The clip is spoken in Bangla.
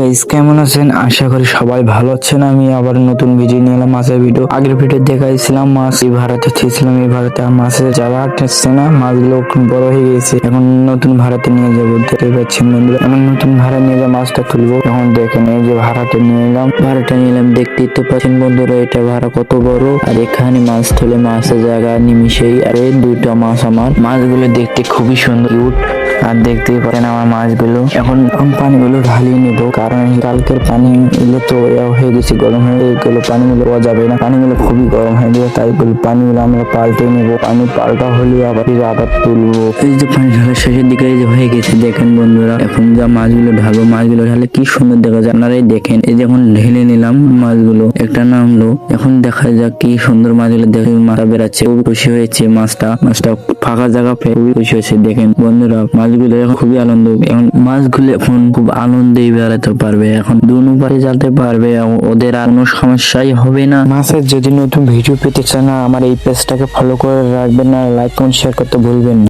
গাইস, কেমন আছেন? আশা করি সবাই ভালো আছেন। আমি আবার নতুন ভিডিও নিয়ে এলাম, মাছের ভিডিও। আগের ভিডিও দেখাইছিলাম মাছ এই ভাড়াতে ছিলাম, এই ভাড়াতে মাছের জ্বালা ঠেকছে না, মাছগুলো খুব বড় হয়ে গেছে। এখন নতুন ভাড়াতে নিয়ে যাবো, দেখতে পাচ্ছেন বন্ধুরা। এখন নতুন ভাড়া নিয়ে যা মাছটা তুলবো। এখন দেখেন এই যে ভাড়াটা নিয়ে এলাম, দেখতেই তো পাচ্ছেন বন্ধুরা, এটা ভাড়া কত বড়। আর এখানে মাছ তুলে মাছের জায়গা নিমিশেই আর এই দুইটা মাছ আমার। মাছগুলো দেখতে খুবই সুন্দর, কিউট। আর দেখতেই পারেন আমার মাছগুলো। এখন পানিগুলো ঢালিয়ে নেবো, কারণ কালকের পানি গুলো তো হয়ে গেছে, গরম হয়ে গেল। পানিগুলো পাওয়া যাবে না, পানিগুলো খুবই গরম হয়ে গেছে। তাই পানিগুলো আমরা পাল্টে নেবো। পানি পাল্টা হলে আবার তুলবো। এই যে পানি ঢালার শেষের দিকে এই যে হয়ে গেছে, দেখেন বন্ধুরা। এখন যা মাছগুলো ঢালবো, মাছগুলো ঢালে কি সুন্দর দেখা যায়, আপনারাই দেখেন। এই যে এখন ঢেলে নিলাম মাছগুলো, একটা নামলো। এখন দেখা যাক কি সুন্দর মাছগুলো দেখে মাথা বেড়াচ্ছে। খুব খুশি হয়েছে মাছটা ফাঁকা জায়গা পেয়ে খুবই খুশি হয়েছে। দেখেন বন্ধুরা, মাছগুলো এখন খুবই আনন্দ। এখন মাছগুলো এখন খুব আনন্দেই বেড়াতে পারবে, এখন দুনো পারে যেতে পারবে, ওদের আর কোনো সমস্যাই হবে না। মাছের যদি নতুন ভিডিও পেতে চান, আমার এই পেজটাকে ফলো করে রাখবেন, আর লাইক কমেন্ট শেয়ার করতে ভুলবেন না।